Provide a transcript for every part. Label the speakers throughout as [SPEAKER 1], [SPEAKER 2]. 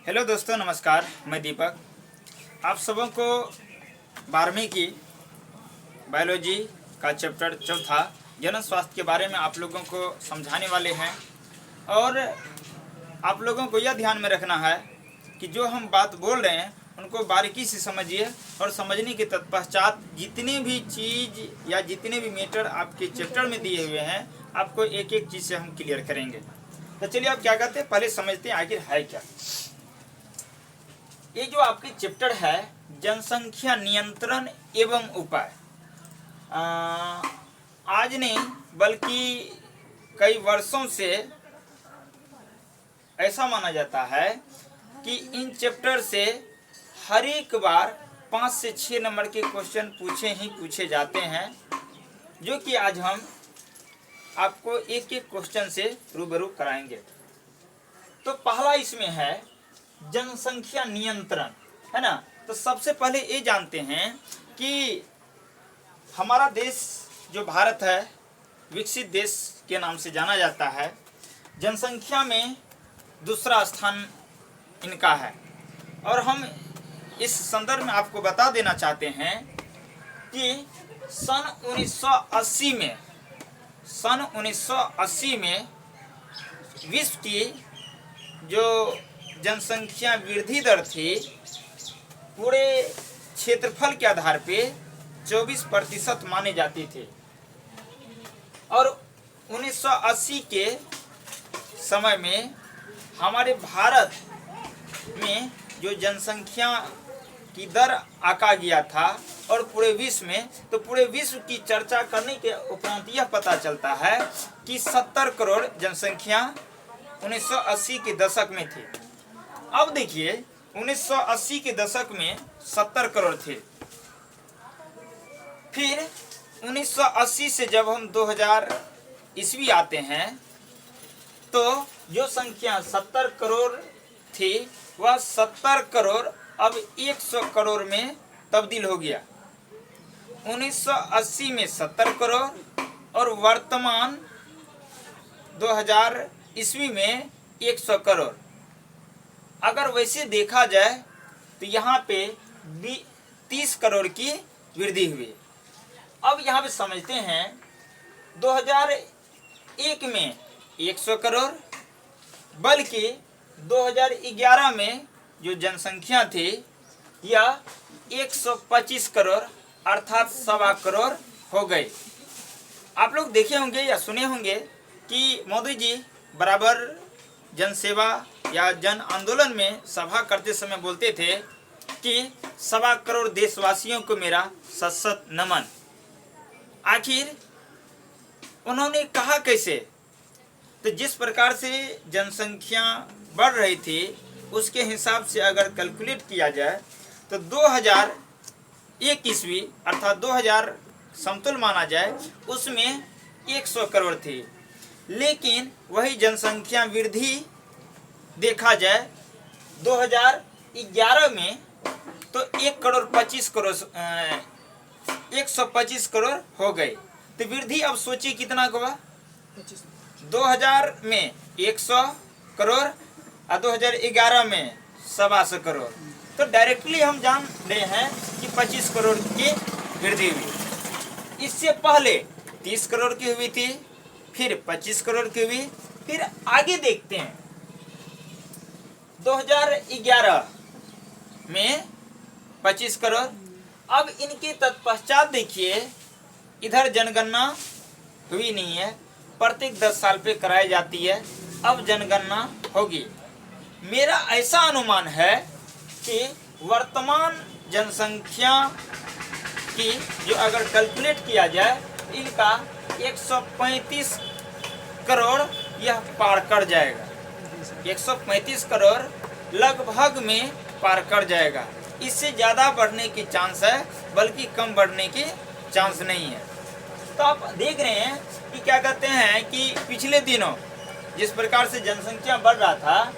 [SPEAKER 1] Hello दोस्तों, नमस्कार। मैं दीपक आप सबों को 12वीं की बायोलॉजी का चैप्टर चौथा जनन स्वास्थ्य के बारे में आप लोगों को समझाने वाले हैं। और आप लोगों को यह ध्यान में रखना है कि जो हम बात बोल रहे हैं उनको बारीकी से समझिए और समझने के तत्पश्चात जितने भी चीज़ या जितने भी मैटर आपके चैप्टर में दिए हुए हैं आपको एक एक चीज़ से हम क्लियर करेंगे। तो चलिए आप क्या करते हैं, पहले समझते हैं आखिर है क्या। ये जो आपके चैप्टर है जनसंख्या नियंत्रण एवं उपाय, आज नहीं बल्कि कई वर्षों से ऐसा माना जाता है कि इन चैप्टर से हर एक बार 5 से 6 नंबर के क्वेश्चन पूछे जाते हैं, जो कि आज हम आपको एक एक क्वेश्चन से रूबरू कराएंगे। तो पहला इसमें है जनसंख्या नियंत्रण, है ना। तो सबसे पहले ये जानते हैं कि हमारा देश जो भारत है विकसित देश के नाम से जाना जाता है। जनसंख्या में दूसरा स्थान इनका है और हम इस संदर्भ में आपको बता देना चाहते हैं कि सन 1980 में विश्व की जो जनसंख्या वृद्धि दर थी पूरे क्षेत्रफल के आधार पे 24% माने जाती थी। और 1980 के समय में हमारे भारत में जो जनसंख्या की दर आका गया था और पूरे विश्व में, तो पूरे विश्व की चर्चा करने के उपरांत यह पता चलता है कि 70 करोड़ जनसंख्या 1980 के दशक में थी। अब देखिए 1980 के दशक में 70 करोड़ थे। फिर 1980 से जब हम 2000 ईस्वी आते हैं तो जो संख्या 70 करोड़ थी वह 70 करोड़ अब 100 करोड़ में तब्दील हो गया। 1980 में 70 करोड़ और वर्तमान 2000 ईस्वी में 100 करोड़। अगर वैसे देखा जाए तो यहाँ पे 30 करोड़ की वृद्धि हुई। अब यहाँ पे समझते हैं 2001 में 100 करोड़, बल्कि 2011 में जो जनसंख्या थी यह 125 करोड़ अर्थात 1.25 करोड़ हो गई। आप लोग देखे होंगे या सुने होंगे कि मोदी जी बराबर जनसेवा या जन आंदोलन में सभा करते समय बोलते थे कि 1.25 करोड़ देशवासियों को मेरा सशक्त नमन। आखिर उन्होंने कहा कैसे? तो जिस प्रकार से जनसंख्या बढ़ रही थी उसके हिसाब से अगर कैलकुलेट किया जाए तो 2001 ईस्वी अर्थात 2000 समतुल माना जाए उसमें 100 करोड़ थी। लेकिन वही जनसंख्या वृद्धि देखा जाए 2011 में तो 125 करोड़ हो गए। तो वृद्धि अब सोचिए कितना हुआ, 2000 में 100 करोड़ और 2011 में 125 करोड़। तो डायरेक्टली हम जान रहे हैं कि 25 करोड़ की वृद्धि हुई। इससे पहले 30 करोड़ की हुई थी, फिर 25 करोड़ की हुई। फिर आगे देखते हैं 2011 में 25 करोड़। अब इनके तत्पश्चात देखिए इधर जनगणना हुई नहीं है, प्रत्येक 10 साल पे कराई जाती है। अब जनगणना होगी। मेरा ऐसा अनुमान है कि वर्तमान जनसंख्या की जो अगर कैलकुलेट किया जाए इनका 135 करोड़ यह पार कर जाएगा। 135 करोड़ लगभग में पार कर जाएगा। इससे ज़्यादा बढ़ने की चांस है, बल्कि कम बढ़ने की चांस नहीं है। तो आप देख रहे हैं कि क्या कहते हैं कि पिछले दिनों जिस प्रकार से जनसंख्या बढ़ रहा था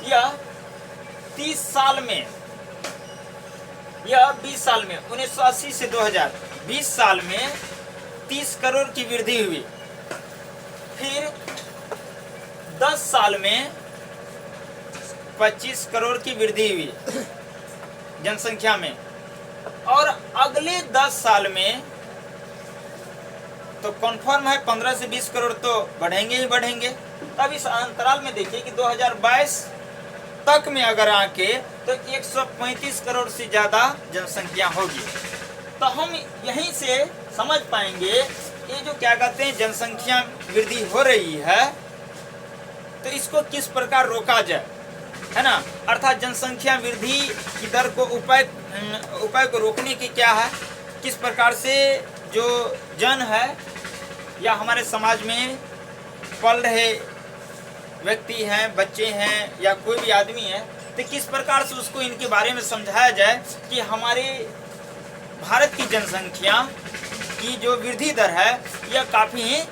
[SPEAKER 1] यह 30 साल में, यह 20 साल में 1980 से 2000 20 साल में 30 करोड़ की वृद्धि हुई। फिर 10 साल में 125 करोड़ की वृद्धि हुई जनसंख्या में, और अगले 10 साल में तो कन्फर्म है 15 से 20 करोड़ तो बढ़ेंगे ही बढ़ेंगे। तब इस अंतराल में देखिए कि 2022 तक में अगर आके तो 135 करोड़ से ज़्यादा जनसंख्या होगी। तो हम यहीं से समझ पाएंगे ये जो क्या कहते हैं जनसंख्या वृद्धि हो रही है, तो इसको किस प्रकार रोका जाए, है ना। अर्थात जनसंख्या वृद्धि की दर को उपाय को रोकने की क्या है, किस प्रकार से जो जन है या हमारे समाज में पल रहे व्यक्ति हैं, बच्चे हैं या कोई भी आदमी है, तो किस प्रकार से उसको इनके बारे में समझाया जाए कि हमारे भारत की जनसंख्या की जो वृद्धि दर है यह काफ़ी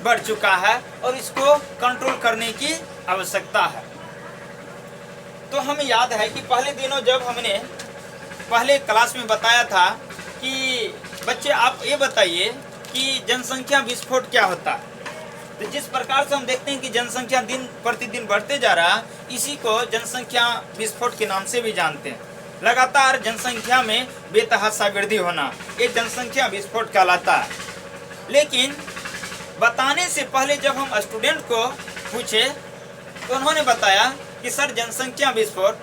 [SPEAKER 1] बढ़ चुका है और इसको कंट्रोल करने की आवश्यकता है। तो हमें याद है कि पहले दिनों जब हमने पहले क्लास में बताया था कि बच्चे आप ये बताइए कि जनसंख्या विस्फोट क्या होता है। तो जिस प्रकार से हम देखते हैं कि जनसंख्या दिन प्रतिदिन बढ़ते जा रहा, इसी को जनसंख्या विस्फोट के नाम से भी जानते हैं। लगातार जनसंख्या में बेतहाशा वृद्धि होना ये जनसंख्या विस्फोट कहलाता है। लेकिन बताने से पहले जब हम स्टूडेंट को पूछे तो उन्होंने बताया कि सर जनसंख्या विस्फोट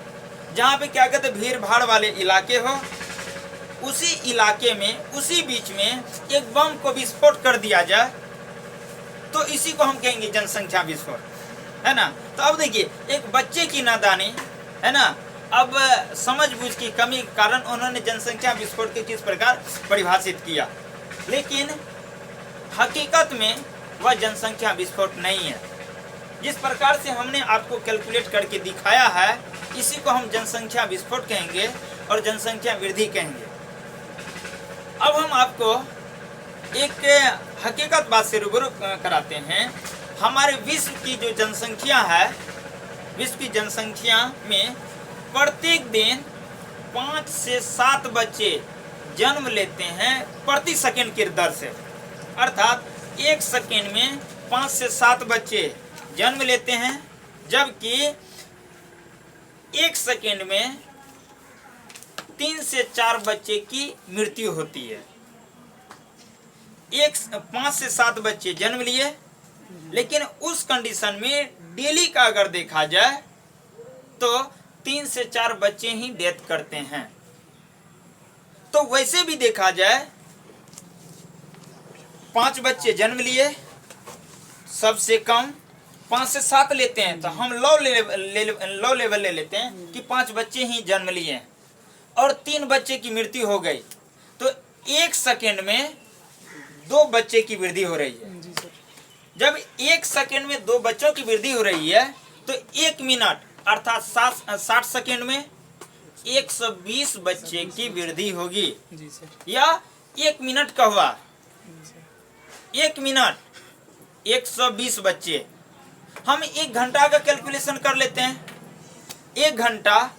[SPEAKER 1] जहाँ पे क्या कहते भीड़ भाड़ वाले इलाके हो, उसी इलाके में उसी बीच में एक बम को विस्फोट कर दिया जाए तो इसी को हम कहेंगे जनसंख्या विस्फोट, है ना। तो अब देखिए एक बच्चे की नादानी, है ना, अब समझबूझ की कमी के कारण उन्होंने जनसंख्या विस्फोट के किस प्रकार परिभाषित किया, लेकिन हकीकत में वह जनसंख्या विस्फोट नहीं है। जिस प्रकार से हमने आपको कैलकुलेट करके दिखाया है इसी को हम जनसंख्या विस्फोट कहेंगे और जनसंख्या वृद्धि कहेंगे। अब हम आपको एक हकीकत बात से रूबरू कराते हैं। हमारे विश्व की जो जनसंख्या है, विश्व की जनसंख्या में प्रत्येक दिन 5 से 7 बच्चे जन्म लेते हैं प्रति सेकंड की दर से। अर्थात 1 सेकंड में 5 से 7 बच्चे जन्म लेते हैं, जबकि 1 सेकंड में 3 से 4 बच्चे की मृत्यु होती है। 5 से 7 बच्चे जन्म लिए, लेकिन उस कंडीशन में डेली का अगर देखा जाए तो 3 से 4 बच्चे ही डेथ करते हैं। तो वैसे भी देखा जाए 5 बच्चे जन्म लिए, सबसे कम 5 से 7 लेते हैं तो हम लो लेवल ले लेते हैं कि 5 बच्चे ही जन्म लिए और 3 बच्चे की मृत्यु हो गई, तो 1 सेकंड में 2 बच्चे की वृद्धि हो रही है। जब 1 सेकंड में 2 बच्चों की वृद्धि हो रही है तो 1 मिनट अर्थात 60 सेकंड में 120 बच्चे की वृद्धि होगी। या 1 मिनट का हुआ, 1 मिनट 120 बच्चे। हम 1 घंटा का कैलकुलेशन कर लेते हैं। 1 घंटा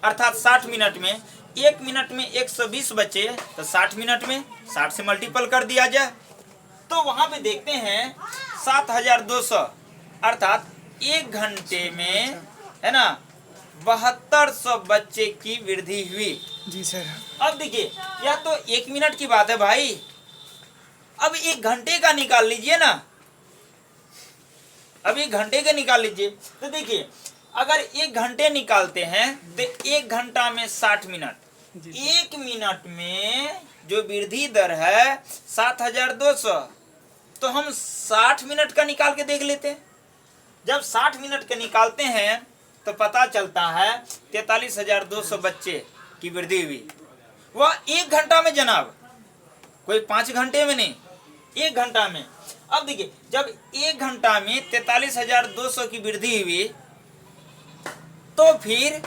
[SPEAKER 1] अर्थात 60 मिनट में 1 मिनट में 120 बच्चे, तो 60 मिनट में 60 से मल्टीपल कर दिया जाए तो वहां पे देखते हैं 7200 अर्थात 1 घंटे में, है ना, 7200 बच्चे की वृद्धि हुई।
[SPEAKER 2] जी सर।
[SPEAKER 1] अब देखिए यह तो 1 मिनट की बात है भाई, अब 1 घंटे का निकाल लीजिए ना, अब 1 घंटे का निकाल लीजिए। तो देखिए अगर 1 घंटे निकालते हैं तो 1 घंटा में 60 मिनट, 1 मिनट में जो वृद्धि दर है 7200, तो हम 60 मिनट का निकाल के देख लेते हैं। जब 60 मिनट का निकालते हैं तो पता चलता है 43,200 बच्चे की वृद्धि हुई। वह 1 घंटा में जनाब, कोई 5 घंटे में नहीं, 1 घंटा में। अब देखिए जब 1 घंटा में 43,200 की वृद्धि हुई तो फिर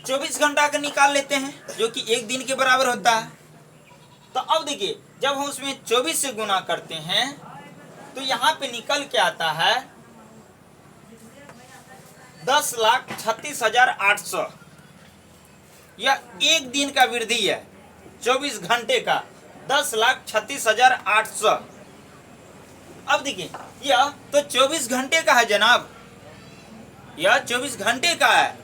[SPEAKER 1] 24 घंटा का निकाल लेते हैं जो कि 1 दिन के बराबर होता है। तो अब देखिए जब हम उसमें 24 से गुना करते हैं तो यहाँ पे निकल के आता है 10,36,800। यह 1 दिन का वृद्धि है, 24 घंटे का 10,36,800। अब देखिए यह तो 24 घंटे का है जनाब, यह 24 घंटे का है।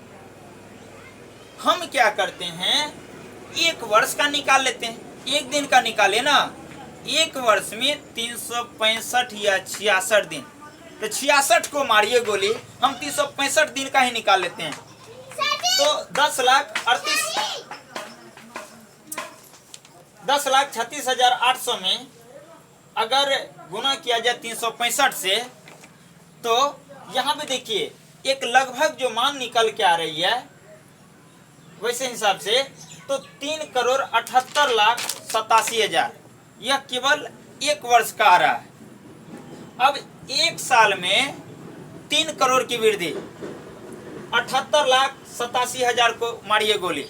[SPEAKER 1] हम क्या करते हैं, एक वर्ष का निकाल लेते हैं, एक दिन का निकाले ना। एक वर्ष में 365 या 66 दिन, तो 66 को मारिए गोली, हम 365 दिन का ही निकाल लेते हैं। तो 10,36,800 में अगर गुना किया जाए 365 से, तो यहाँ पे देखिए एक लगभग जो मान निकल के आ रही है वैसे हिसाब से, तो 3,78,87,000, यह केवल एक वर्ष का आ रहा है। अब एक साल में 3 करोड़ की वृद्धि, 78,87,000 को मारिए गोली,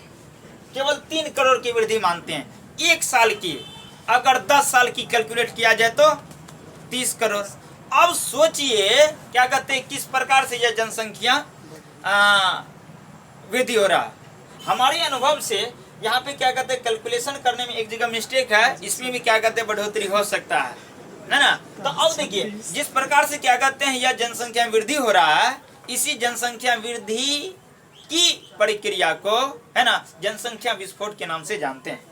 [SPEAKER 1] केवल 3 करोड़ की वृद्धि मानते हैं एक साल की। अगर 10 साल की कैलकुलेट किया जाए तो 30 करोड़। अब सोचिए क्या कहते हैं, किस प्रकार से यह जनसंख्या वृद्धि हो रहा है। हमारे अनुभव से यहाँ पे क्या कहते हैं, कैलकुलेशन करने में एक जगह मिस्टेक है, इसमें भी क्या कहते हैं बढ़ोतरी हो सकता है ना। तो अब देखिए जिस प्रकार से क्या कहते हैं यह जनसंख्या वृद्धि हो रहा है, इसी जनसंख्या वृद्धि की प्रक्रिया को, है ना, जनसंख्या विस्फोट के नाम से जानते हैं।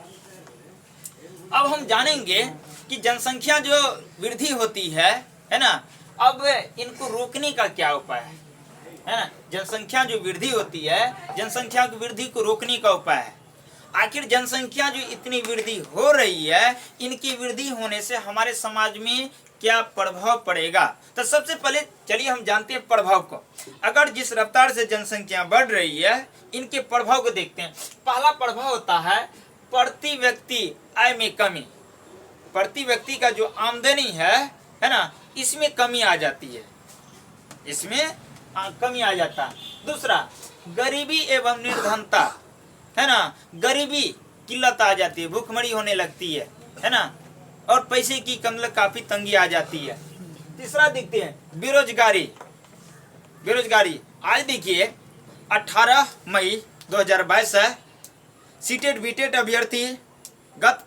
[SPEAKER 1] अब हम जानेंगे कि जनसंख्या जो वृद्धि होती है ना, अब इनको रोकने का क्या उपाय है ना। जनसंख्या जो वृद्धि होती है, जनसंख्या की वृद्धि को रोकने का उपाय है। आखिर जनसंख्या जो इतनी वृद्धि हो रही है, इनकी वृद्धि होने से हमारे समाज में क्या प्रभाव पड़ेगा। तो सबसे पहले चलिए हम जानते हैं प्रभाव को। अगर जिस रफ्तार से जनसंख्या बढ़ रही है, इनके प्रभाव को देखते हैं। पहला प्रभाव होता है प्रति व्यक्ति आय में कमी। प्रति व्यक्ति का जो आमदनी है ना, इसमें कमी आ जाती है, इसमें कमी आ जाता है। दूसरा, गरीबी एवं निर्धनता, है ना, गरीबी किल्लत आ जाती है, भूखमरी होने लगती है ना, और पैसे की काफी तंगी आ जाती है। तीसरा देखते हैं बेरोजगारी। बेरोजगारी आज देखिए 18 मई 2022 है, सीटेट बीटेट अभ्यर्थी गत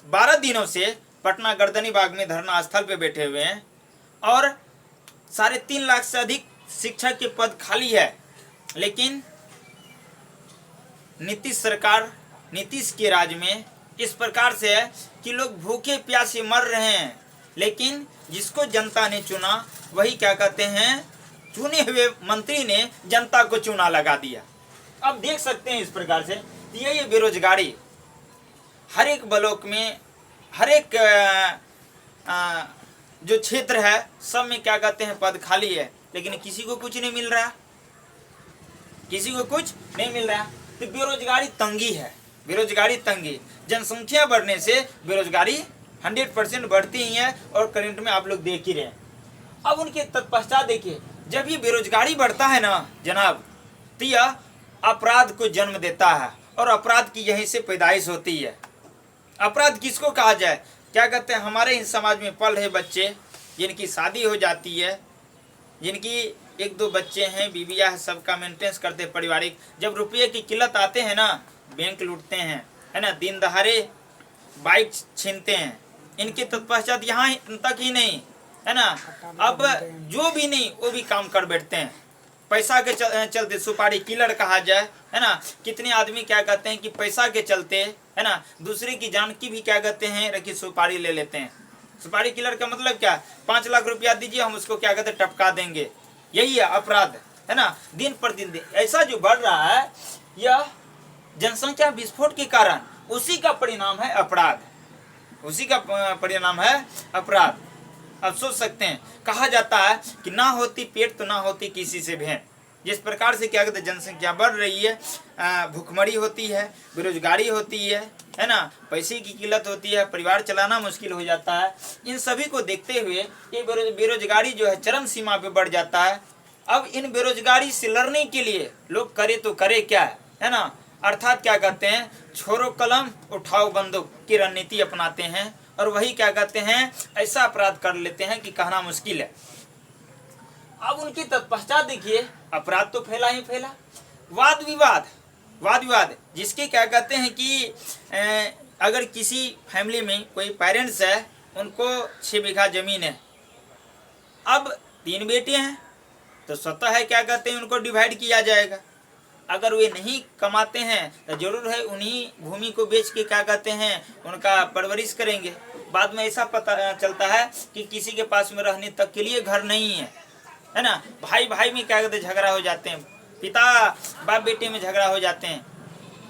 [SPEAKER 1] 12 दिनों से पटना गर्दनी बाग में धरना स्थल पे बैठे हुए हैं और 3.5 लाख से अधिक शिक्षक के पद खाली है। लेकिन नीतीश के राज में इस प्रकार से है कि लोग भूखे प्यासे मर रहे हैं, लेकिन जिसको जनता ने चुना वही क्या कहते हैं, चुने हुए मंत्री ने जनता को चुना लगा दिया। अब देख सकते हैं इस प्रकार से ये बेरोजगारी हर एक ब्लॉक में, हर एक जो क्षेत्र है सब में क्या कहते हैं पद खाली है, लेकिन किसी को कुछ नहीं मिल रहा, किसी को कुछ नहीं मिल रहा। तो बेरोजगारी तंगी है, बेरोजगारी तंगी। जनसंख्या बढ़ने से बेरोजगारी 100% बढ़ती ही है और करंट में आप लोग देख ही रहे हैं। अब उनके तत्पश्चात देखिए, जब ये बेरोजगारी बढ़ता है ना जनाब, तो यह अपराध को जन्म देता है और अपराध की यहीं से पैदाइश होती है। अपराध किसको कहा जाए, क्या कहते हैं, हमारे ही समाज में पल रहे बच्चे जिनकी शादी हो जाती है, जिनकी 1-2 बच्चे हैं, बीवियाँ है, सबका मेंटेनेंस करते पारिवारिक, जब रुपये की किल्लत आते हैं ना, बैंक लूटते हैं, है ना, दिन दहाड़े बाइक छीनते हैं। इनके तत्पश्चात यहाँ तक ही नहीं, है ना, अब जो भी नहीं वो भी काम कर बैठते हैं। पैसा के चलते सुपारी किलर कहा जाए, है ना, कितने आदमी क्या कहते हैं कि पैसा के चलते, है ना, दूसरे की जान की भी क्या कहते हैं रखी सुपारी ले लेते हैं। सुपारी किलर का मतलब क्या, 5 लाख रुपया दीजिए हम उसको क्या कहते हैं टपका देंगे। यही है अपराध, है ना, दिन प्रतिदिन ऐसा जो बढ़ रहा है, यह जनसंख्या विस्फोट के कारण उसी का परिणाम है अपराध, उसी का परिणाम है अपराध। अब सोच सकते हैं, कहा जाता है कि ना होती पेट तो ना होती किसी से भेंट। जिस प्रकार से क्या कहते हैं जनसंख्या बढ़ रही है, भूखमरी होती है, बेरोजगारी होती है ना, पैसे की किल्लत होती है, परिवार चलाना मुश्किल हो जाता है। इन सभी को देखते हुए ये बेरोजगारी जो है चरम सीमा पे बढ़ जाता है। अब इन बेरोजगारी से लड़ने के लिए लोग करे तो करे क्या, है ना, अर्थात क्या कहते हैं, छोड़ो कलम उठाओ बंदूक की रणनीति अपनाते हैं और वही क्या कहते हैं ऐसा अपराध कर लेते हैं कि कहना मुश्किल है। अब उनके तत्पश्चात देखिए अपराध तो फैला ही फैला, वाद विवाद जिसके क्या कहते हैं कि अगर किसी फैमिली में कोई पेरेंट्स है, उनको 6 बीघा जमीन है, अब 3 बेटे हैं, तो स्वतः है क्या कहते हैं उनको डिवाइड किया जाएगा। अगर वे नहीं कमाते हैं तो जरूर है उन्हीं भूमि को बेच के क्या कहते हैं उनका परवरिश करेंगे। बाद में ऐसा पता चलता है कि किसी के पास में रहने तक के लिए घर नहीं है ना। भाई भाई में क्या कहते हैं झगड़ा हो जाते हैं, पिता बाप बेटे में झगड़ा हो जाते हैं।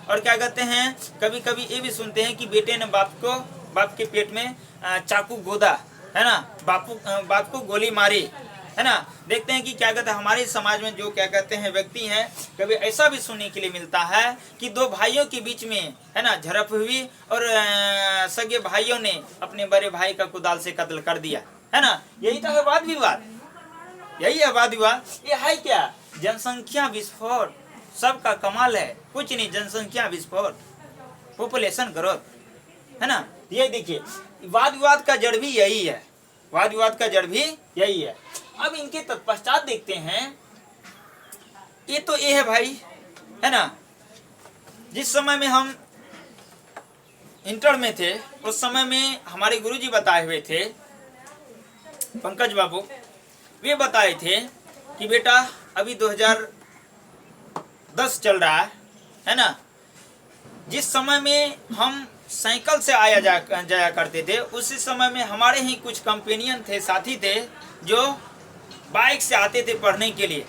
[SPEAKER 1] और क्या कहते हैं कभी कभी ये भी सुनते हैं कि बेटे ने बाप के पेट में चाकू गोदा, है ना, बाप को गोली मारी, है ना। देखते हैं कि क्या कहते हैं हमारे समाज में जो क्या कहते हैं व्यक्ति हैं, कभी ऐसा भी सुनने के लिए मिलता है कि दो भाइयों के बीच में, है ना, झड़प हुई और सगे भाइयों ने अपने बड़े भाई का कुदाल से कत्ल कर दिया, है ना। यही तो है वाद विवाद, यही है वाद विवाद। ये है क्या? जनसंख्या विस्फोट, सबका कमाल है, कुछ नहीं, जनसंख्या विस्फोट, पॉपुलेशन ग्रोथ, है ना। ये देखिए वाद विवाद का जड़ भी यही है, वाद विवाद का जड़ भी यही है। अब इनके तत्पश्चात देखते हैं, ये तो ये है भाई, है ना। जिस समय में हम इंटर में थे उस समय में हमारे गुरुजी बताए हुए थे, पंकज बाबू, वे बताए थे कि बेटा अभी 2010 चल रहा है ना। जिस समय में हम साइकिल से जाया करते थे, उसी समय में हमारे ही कुछ कंपेनियन थे, साथी थे, जो बाइक से आते थे पढ़ने के लिए,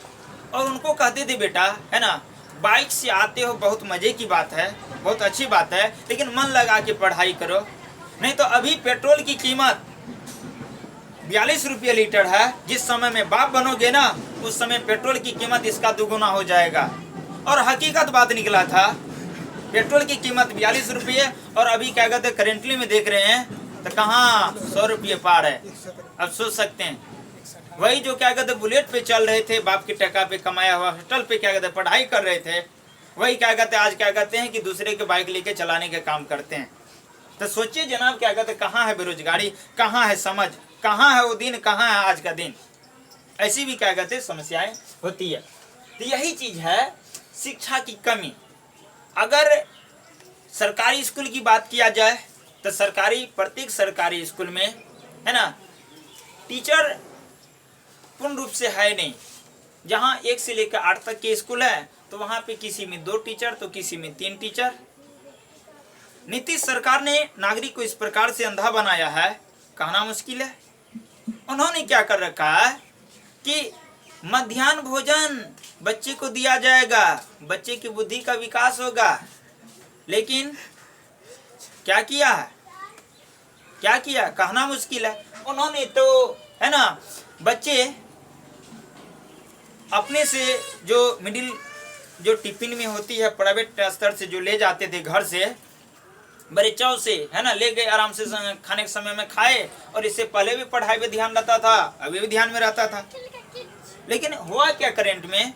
[SPEAKER 1] और उनको कहते थे बेटा, है ना, बाइक से आते हो बहुत मजे की बात है, बहुत अच्छी बात है, लेकिन मन लगा के पढ़ाई करो, नहीं तो अभी पेट्रोल की कीमत 42 रुपये लीटर है। जिस समय में बाप बनोगे ना, उस समय पेट्रोल की कीमत इसका दुगुना हो जाएगा। और हकीकत बात निकला था, पेट्रोल की कीमत 42 रुपये, और अभी क्या कहते हैं करेंटली में देख रहे हैं तो कहाँ 100 रुपये पार है। अब सोच सकते हैं, वही जो क्या कहते बुलेट पे चल रहे थे, बाप के टका पे कमाया हुआ, हॉस्टल पे क्या कहते पढ़ाई कर रहे थे, वही क्या कहते आज क्या कहते हैं कि दूसरे के बाइक लेके चलाने के काम करते हैं। तो सोचिए जनाब, क्या कहते कहाँ है बेरोजगारी, कहाँ है समझ, कहाँ है वो दिन, कहाँ है आज का दिन। ऐसी भी क्या कहते समस्याएं होती है। तो यही चीज है शिक्षा की कमी। अगर सरकारी स्कूल की बात किया जाए तो प्रत्येक सरकारी स्कूल में, है ना, टीचर पूर्ण रूप से है नहीं। जहाँ 1 से लेकर 8 तक के स्कूल है तो वहाँ पे किसी में 2 टीचर तो किसी में 3 टीचर। नीतीश सरकार ने नागरिक को इस प्रकार से अंधा बनाया है, कहना मुश्किल है। उन्होंने क्या कर रखा है कि मध्याह्न भोजन बच्चे को दिया जाएगा, बच्चे की बुद्धि का विकास होगा, लेकिन क्या किया है, क्या किया, कहना मुश्किल है। उन्होंने तो, है ना, बच्चे अपने से जो मिडिल जो टिफिन में होती है प्राइवेट स्तर से जो ले जाते थे घर से, बड़े चाव से, है ना, ले गए, आराम से खाने के समय में खाए, और इससे पहले भी पढ़ाई पे ध्यान रहता था, अभी भी ध्यान में रहता था। लेकिन हुआ क्या करेंट में,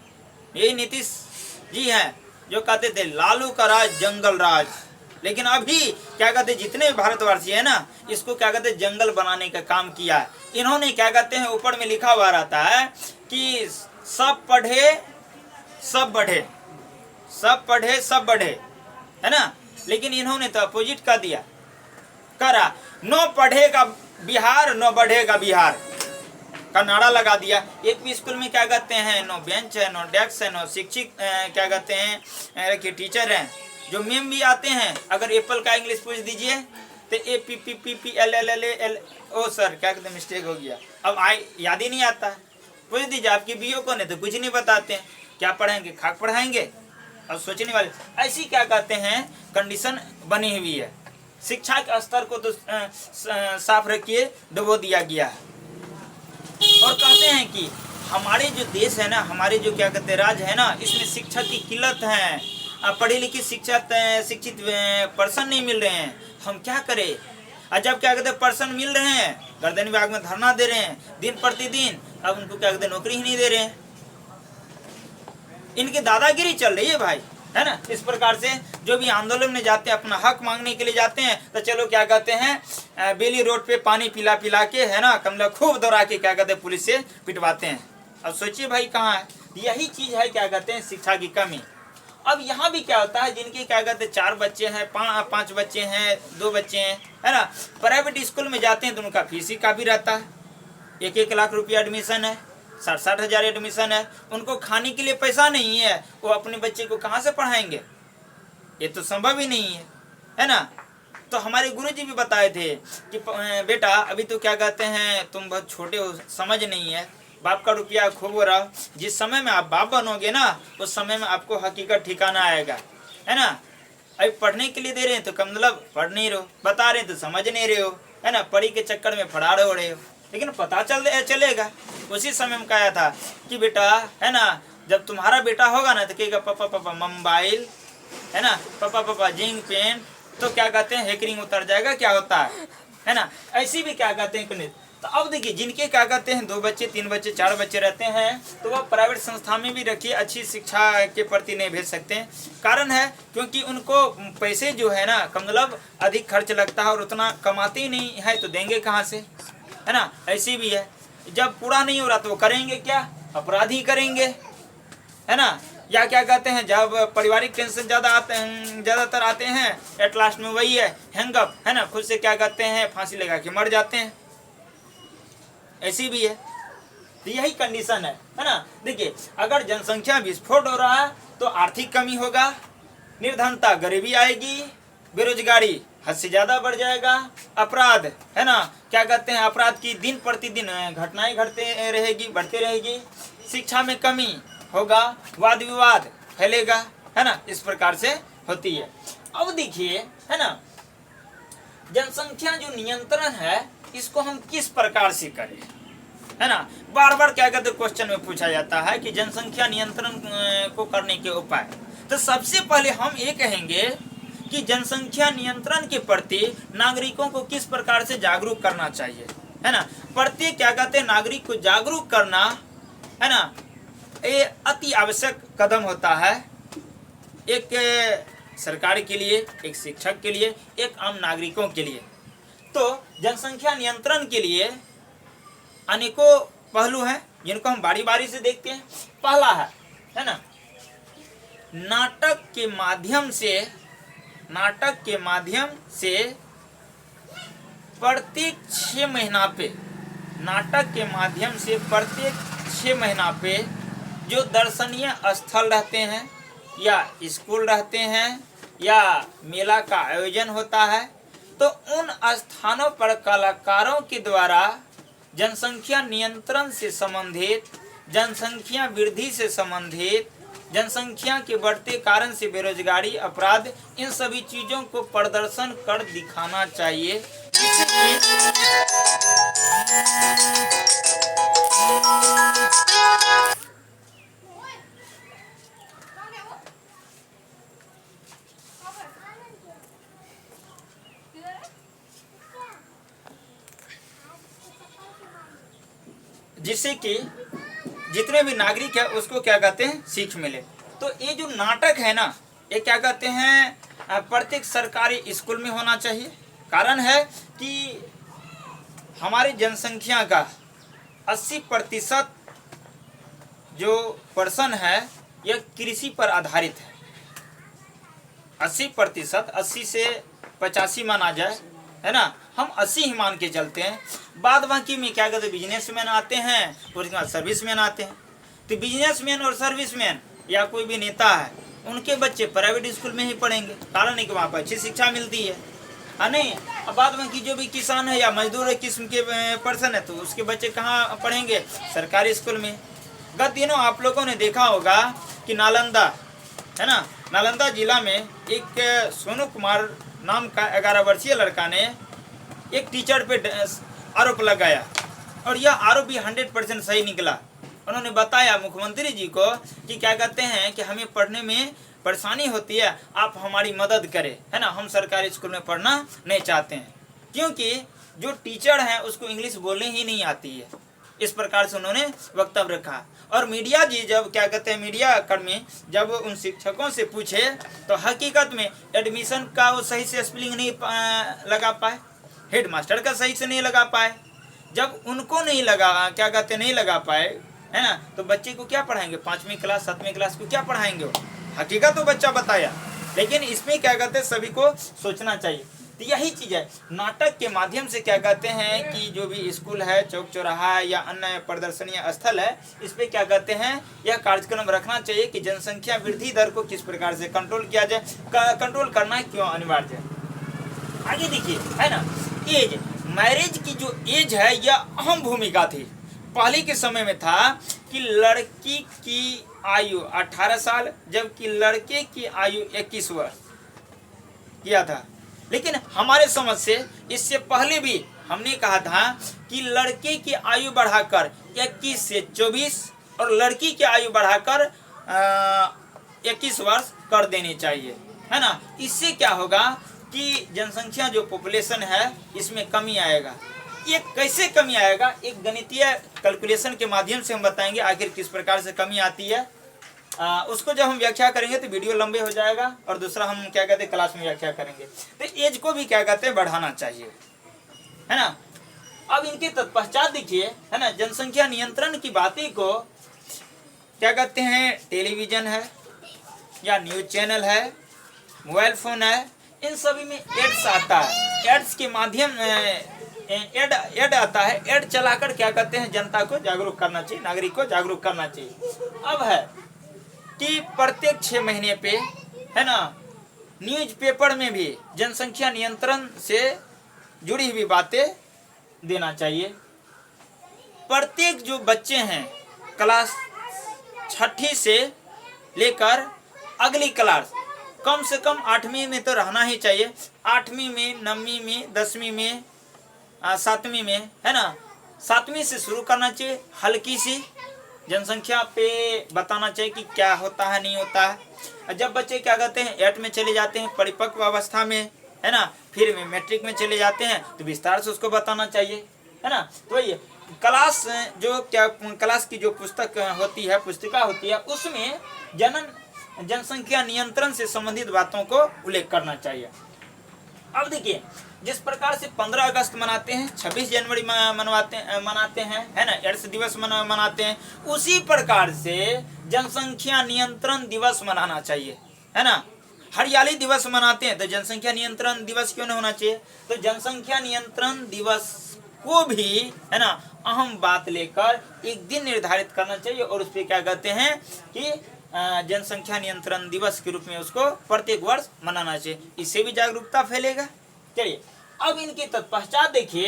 [SPEAKER 1] यही नीतीश जी हैं जो कहते थे लालू का राज जंगल राज। लेकिन अभी क्या कहते जितने भारतवासी है ना, इसको क्या कहते जंगल बनाने का काम किया है। इन्होंने क्या कहते हैं ऊपर में लिखा हुआ रहता है कि सब पढ़े सब बढ़े, सब पढ़े सब बढ़े, है ना। लेकिन इन्होंने तो अपोजिट कर दिया, करा, नो पढ़ेगा बिहार नो बढ़ेगा बिहार का नारा लगा दिया। एक भी स्कूल में क्या कहते हैं नो बेंच है, नो डेस्क है, नो शिक्षक क्या कहते हैं कि टीचर हैं। जो मेम भी आते हैं, अगर एप्पल का इंग्लिश पूछ दीजिए तो APPPPLLLL, ओ सर क्या कहते मिस्टेक हो गया, अब याद ही नहीं आता। पूछ दीजिए आपकी बीओ को, नहीं तो कुछ नहीं बताते हैं, क्या पढ़ाएंगे, खाक पढ़ाएंगे। अब सोचने वाले ऐसी क्या कहते हैं कंडीशन बनी हुई है। शिक्षा के स्तर को तो साफ रखिए, डुबो दिया गया है। और कहते हैं कि हमारे जो देश है ना, हमारे जो क्या कहते हैं राज्य है ना, इसमें शिक्षा की किल्लत है, पढ़े लिखे शिक्षित पर्सन नहीं मिल रहे हैं, हम क्या करें। और जब क्या कहते हैं पर्सन मिल रहे हैं, गर्दन विभाग में धरना दे रहे हैं दिन प्रतिदिन, अब उनको क्या कहते हैं नौकरी ही नहीं दे रहे हैं। इनकी दादागिरी चल रही है भाई, है ना। इस प्रकार से जो भी आंदोलन में जाते हैं, अपना हक मांगने के लिए जाते हैं, तो चलो क्या कहते हैं बेली रोड पे पानी पिला पिला के, है ना, कमला खूब दौड़ा के क्या कहते हैं पुलिस से पिटवाते हैं। अब सोचिए भाई कहाँ है, यही चीज है क्या कहते हैं शिक्षा की कमी। अब यहाँ भी क्या होता है, जिनके क्या कहते हैं 4 बच्चे हैं, 5 बच्चे हैं, 2 बच्चे हैं, है ना, प्राइवेट स्कूल में जाते हैं तो उनका फीस ही काफी रहता है, 1-1 लाख रुपया एडमिशन है। 60 हजार एडमिशन है, उनको खाने के लिए पैसा नहीं है, वो अपने बच्चे को कहाँ से पढ़ाएंगे? ये तो संभव ही नहीं है ना। तो हमारे गुरुजी भी बताए थे कि बेटा अभी तो क्या कहते हैं, तुम बहुत छोटे हो, समझ नहीं है, बाप का रुपया खूब हो रहा, जिस समय में आप बाप बनोगे ना, उस समय में आपको हकीकत ठिकाना आएगा, है ना। अभी पढ़ने के लिए दे रहे हैं तो कम मतलब पढ़ नहीं रहो, बता रहे हैं तो समझ नहीं रहे हो, है ना, पढ़ी के चक्कर में फड़ाड़े हो रहे हो, लेकिन पता चलेगा। उसी समय में कहा था कि बेटा, है ना, जब तुम्हारा बेटा होगा ना तो कहेगा पापा पापा मोबाइल, है ना, पापा पापा जिंक पेन, तो क्या कहते हैं हैकरिंग उतर जाएगा, क्या होता है ना। ऐसी भी क्या कहते हैं। तो अब देखिए, जिनके क्या कहते हैं 2 बच्चे 3 बच्चे 4 बच्चे रहते हैं, तो वह प्राइवेट संस्था में भी रखिए, अच्छी शिक्षा के प्रति नहीं भेज सकते हैं। कारण है क्योंकि उनको पैसे जो है ना मतलब अधिक खर्च लगता है, और उतना कमाते ही नहीं है तो देंगे कहाँ से, है ना। ऐसी भी है, जब पूरा नहीं हो रहा तो वो करेंगे क्या, अपराध ही करेंगे, है ना। या क्या कहते हैं, जब पारिवारिक टेंशन ज़्यादातर आते हैं, एट लास्ट में वही है हैंगअप, है ना, खुद से क्या कहते हैं फांसी लगा के मर जाते हैं। ऐसी भी है। तो यही कंडीशन है ना। देखिए, अगर जनसंख्या विस्फोट हो रहा है तो आर्थिक कमी होगा, निर्धनता, गरीबी आएगी, बेरोजगारी हद से ज़्यादा बढ़ जाएगा, अपराध, है ना, क्या कहते हैं, अपराध की दिन प्रतिदिन घटनाएं बढ़ते रहेगी, शिक्षा में कमी होगा, वाद विवाद फैलेगा, है ना, इस प्रकार से होती है। अब देखिए, है ना, जनसंख्या जो नियंत्रण है इसको हम किस प्रकार से करें, है ना। बार बार क्या कहते क्वेश्चन में पूछा जाता है कि जनसंख्या नियंत्रण को करने के उपाय। तो सबसे पहले हम ये कहेंगे कि जनसंख्या नियंत्रण के प्रति नागरिकों को किस प्रकार से जागरूक करना चाहिए, है ना। प्रत्येक क्या कहते हैं नागरिक को जागरूक करना, है ना, ये अति आवश्यक कदम होता है, एक सरकार के लिए, एक शिक्षक के लिए, एक आम नागरिकों के लिए। तो जनसंख्या नियंत्रण के लिए अनेकों पहलू हैं जिनको हम बारी बारी से देखते हैं। पहला है ना, नाटक के माध्यम से प्रत्येक 6 महीना पे जो दर्शनीय स्थल रहते हैं या स्कूल रहते हैं या मेला का आयोजन होता है, तो उन स्थानों पर कलाकारों के द्वारा जनसंख्या नियंत्रण से संबंधित, जनसंख्या वृद्धि से संबंधित, जनसंख्या के बढ़ते कारण से बेरोजगारी, अपराध, इन सभी चीजों को प्रदर्शन कर दिखाना चाहिए, जिससे कि जितने भी नागरिक है उसको क्या कहते हैं सीख मिले। तो ये जो नाटक है ना, ये क्या कहते हैं प्रत्येक सरकारी स्कूल में होना चाहिए। कारण है कि हमारी जनसंख्या का 80% जो पर्सन है यह कृषि पर आधारित है। 80%, 80 से 85 माना जाए, है ना, हम 80 ही मान के चलते हैं। बाद बाकी में क्या कहते हैं बिजनेसमैन आते हैं और उसके बाद सर्विसमैन आते हैं। तो बिजनेसमैन और सर्विसमैन या कोई भी नेता है, उनके बच्चे प्राइवेट स्कूल में ही पढ़ेंगे, कारण है कि वहाँ पर अच्छी शिक्षा मिलती है नहीं। अब बाद बाकी जो भी किसान है या मजदूर किस्म के पर्सन है, तो उसके बच्चे कहाँ पढ़ेंगे, सरकारी स्कूल में। गत दिनों आप लोगों ने देखा होगा कि नालंदा, है ना, नालंदा जिला में एक सोनू कुमार नाम का 11 वर्षीय लड़का ने एक टीचर पे आरोप लगाया, और यह आरोप भी 100% सही निकला। उन्होंने बताया मुख्यमंत्री जी को कि क्या कहते हैं कि हमें पढ़ने में परेशानी होती है, आप हमारी मदद करें, है ना, हम सरकारी स्कूल में पढ़ना नहीं चाहते हैं, क्योंकि जो टीचर हैं उसको इंग्लिश बोलने ही नहीं आती है। इस प्रकार से उन्होंने वक्तव्य रखा। और मीडिया जी जब क्या कहते हैं मीडिया कर्मी जब उन शिक्षकों से पूछे, तो हकीकत में एडमिशन का वो सही से स्पेलिंग नहीं लगा पाए, हेड मास्टर का सही से नहीं लगा पाए। जब उनको नहीं लगा, क्या कहते नहीं लगा पाए, है ना, तो बच्चे को क्या पढ़ाएंगे, 5वीं क्लास 7वीं क्लास को क्या पढ़ाएंगे वो। हकीकत तो बच्चा बताया, लेकिन इसमें क्या कहते हैं सभी को सोचना चाहिए। तो यही चीज है, नाटक के माध्यम से क्या कहते हैं कि जो भी स्कूल है, चौक चौराहा है या अन्य प्रदर्शनीय स्थल है, इस पे क्या कहते हैं यह कार्यक्रम रखना चाहिए कि जनसंख्या वृद्धि दर को किस प्रकार से कंट्रोल किया जाए। कंट्रोल करना क्यों अनिवार्य है, आगे देखिए, है ना। एज, मैरिज की जो एज है यह अहम भूमिका थी। पहले के समय में था कि लड़की की आयु 18 साल जबकि लड़के की आयु 21 वर्ष किया था। लेकिन हमारे समझ से इससे पहले भी हमने कहा था कि लड़के की आयु बढ़ाकर 21 से 24 और लड़की की आयु बढ़ाकर 21 वर्ष कर देनी चाहिए, है ना। इससे क्या होगा कि जनसंख्या जो पॉपुलेशन है इसमें कमी आएगा। ये कैसे कमी आएगा, एक गणितीय कैलकुलेशन के माध्यम से हम बताएंगे आखिर किस प्रकार से कमी आती है। उसको जब हम व्याख्या करेंगे तो वीडियो लंबे हो जाएगा और दूसरा हम क्या कहते हैं क्लास में व्याख्या करेंगे। तो एज को भी क्या कहते हैं बढ़ाना चाहिए, है ना। अब इनके तत्पश्चात देखिए, है ना, जनसंख्या नियंत्रण की बातें को क्या कहते हैं, टेलीविजन है या न्यूज चैनल है, मोबाइल फोन है, इन सभी में एड्स आता है। एड्स के माध्यम एड आता है, एड चलाकर क्या कहते हैं जनता को जागरूक करना चाहिए, नागरिक को जागरूक करना चाहिए। अब है कि प्रत्येक 6 महीने पे, है ना, न्यूज़पेपर में भी जनसंख्या नियंत्रण से जुड़ी हुई बातें देना चाहिए। प्रत्येक जो बच्चे हैं क्लास 6ठी से लेकर अगली क्लास कम से कम 8वीं में तो रहना ही चाहिए, 8वीं में, 9वीं में, 10वीं में, 7वीं में, है ना, 7वीं से शुरू करना चाहिए। हल्की सी जनसंख्या पे बताना चाहिए कि क्या होता है नहीं होता है। जब बच्चे क्या कहते हैं 8 में चले जाते हैं परिपक्व अवस्था में, है ना, फिर में मैट्रिक में चले जाते हैं तो विस्तार से उसको बताना चाहिए, है ना। तो वही क्लास जो क्या क्लास की जो पुस्तक होती है, पुस्तिका होती है, उसमें जनसंख्या नियंत्रण से संबंधित बातों को उल्लेख करना चाहिए। अब देखिए, जिस प्रकार से 15 अगस्त मनाते हैं, 26 जनवरी मनाते हैं, है ना, एड्स दिवस मनाते हैं, उसी प्रकार से जनसंख्या नियंत्रण दिवस मनाना चाहिए, है ना। हरियाली दिवस मनाते हैं तो जनसंख्या नियंत्रण दिवस क्यों नहीं होना चाहिए। तो जनसंख्या नियंत्रण दिवस को भी, है ना, अहम बात लेकर एक दिन निर्धारित करना चाहिए और उस पर क्या कहते हैं कि जनसंख्या नियंत्रण दिवस के रूप में उसको प्रत्येक वर्ष मनाना चाहिए। इससे भी जागरूकता फैलेगा। चलिए, अब इनके तत्पश्चात देखिए,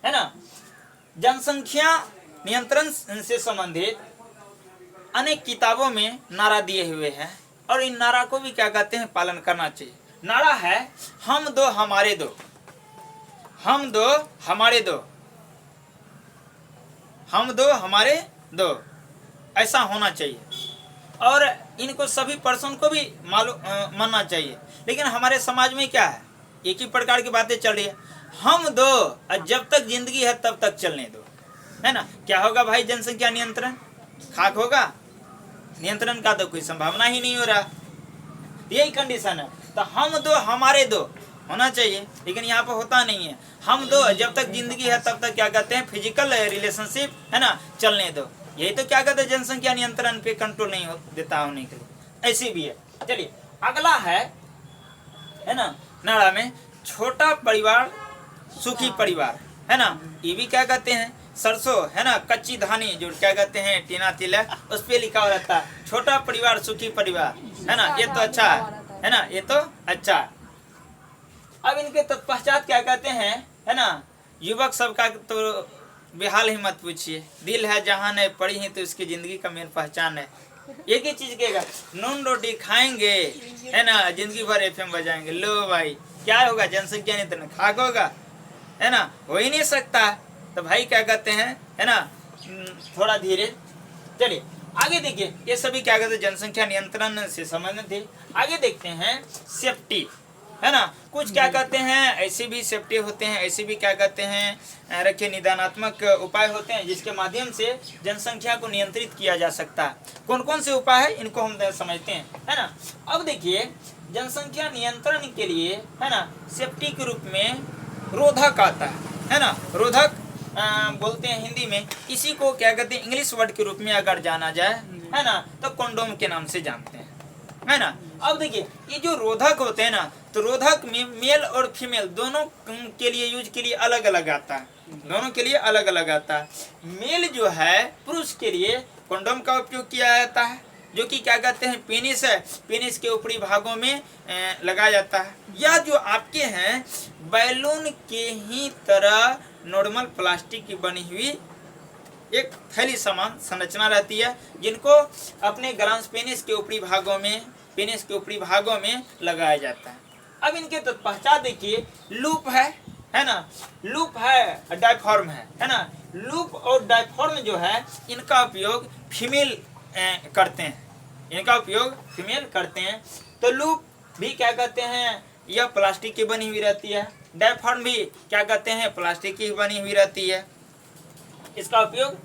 [SPEAKER 1] है ना, जनसंख्या नियंत्रण से संबंधित अनेक किताबों में नारा दिए हुए हैं और इन नारा को भी क्या कहते हैं पालन करना चाहिए। नारा है हम दो हमारे दो, हम दो हमारे दो, हम दो हमारे दो, ऐसा होना चाहिए। और इनको सभी पर्सन को भी मालूम मानना चाहिए। लेकिन हमारे समाज में क्या है, एक ही प्रकार की बातें चल रही है, हम दो और जब तक जिंदगी है तब तक चलने दो, है ना। क्या होगा भाई, जनसंख्या नियंत्रण खाक होगा, नियंत्रण का तो कोई संभावना ही नहीं हो रहा, यही कंडीशन है। तो हम दो हमारे दो होना चाहिए, लेकिन यहाँ पर होता नहीं है। हम दो जब तक जिंदगी है तब तक क्या कहते हैं फिजिकल रिलेशनशिप, है ना, चलने दो, यही तो क्या कहते हैं जनसंख्या नियंत्रण पे कंट्रोल नहीं देता होने के लिए, ऐसी भी है। चलिए, अगला है ना, नारा में छोटा परिवार सुखी परिवार, है ना, ये भी क्या कहते हैं सरसों, है ना, कच्ची धानी जो क्या कहते हैं टीना तिलक, उस पे लिखा हुआ रहता है छोटा परिवार सुखी परिवार, है ना। ये तो अच्छा है ना, ये तो अच्छा है। अब इनके तत्पश्चात क्या कहते हैं, है ना, युवक सबका तो बेहाल ही मत पूछिए, दिल है जहान है पड़ी ही तो उसकी जिंदगी का मेन पहचान है। एक ही चीज कहेगा, नून रोटी खाएंगे, है ना, जिंदगी भर FM बजाएंगे। लो भाई, क्या होगा, जनसंख्या नियंत्रण खाक होगा, है ना, हो ही नहीं सकता। तो भाई क्या कहते हैं, है ना, थोड़ा धीरे। चलिए आगे देखिए, ये सभी क्या कहते हैं जनसंख्या नियंत्रण से संबंधित है। आगे देखते हैं सेफ्टी, है ना, कुछ क्या कहते हैं ऐसे भी सेफ्टी होते हैं, ऐसे भी क्या कहते हैं रखे निदानात्मक उपाय होते हैं जिसके माध्यम से जनसंख्या को नियंत्रित किया जा सकता है। कौन कौन से उपाय है इनको हम समझते हैं, है ना। अब देखिए, जनसंख्या नियंत्रण के लिए, है ना, सेफ्टी के रूप में रोधक आता है ना, रोधक बोलते हैं हिंदी में। इसी को क्या कहते हैं इंग्लिश वर्ड के रूप में अगर जाना जाए, है ना, तो कंडोम के नाम से जानते हैं, है ना। अब देखिए, ये जो रोधक होते हैं ना, तो रोधक में मेल और फीमेल दोनों के लिए यूज के लिए अलग अलग आता है, दोनों के लिए अलग अलग आता है। मेल जो है पुरुष के लिए कंडोम का उपयोग किया जाता है, जो कि क्या कहते हैं पेनिस है, पेनिस के ऊपरी भागों में लगाया जाता है। या जो आपके हैं बैलून के ही तरह नॉर्मल प्लास्टिक की बनी हुई एक थैली समान संरचना रहती है, जिनको अपने ग्लांस पेनिस के ऊपरी भागों में लगाया जाता है। अब इनके तत्पश्चात देखिए लूप है ना, लूप है, डायफ्राम है ना। लूप और डायफ्राम जो है इनका उपयोग फीमेल करते हैं, इनका उपयोग फीमेल करते हैं। तो लूप भी क्या कहते हैं, यह प्लास्टिक की बनी हुई रहती है। डायफ्राम भी क्या कहते हैं, प्लास्टिक की बनी हुई रहती है, इसका उपयोग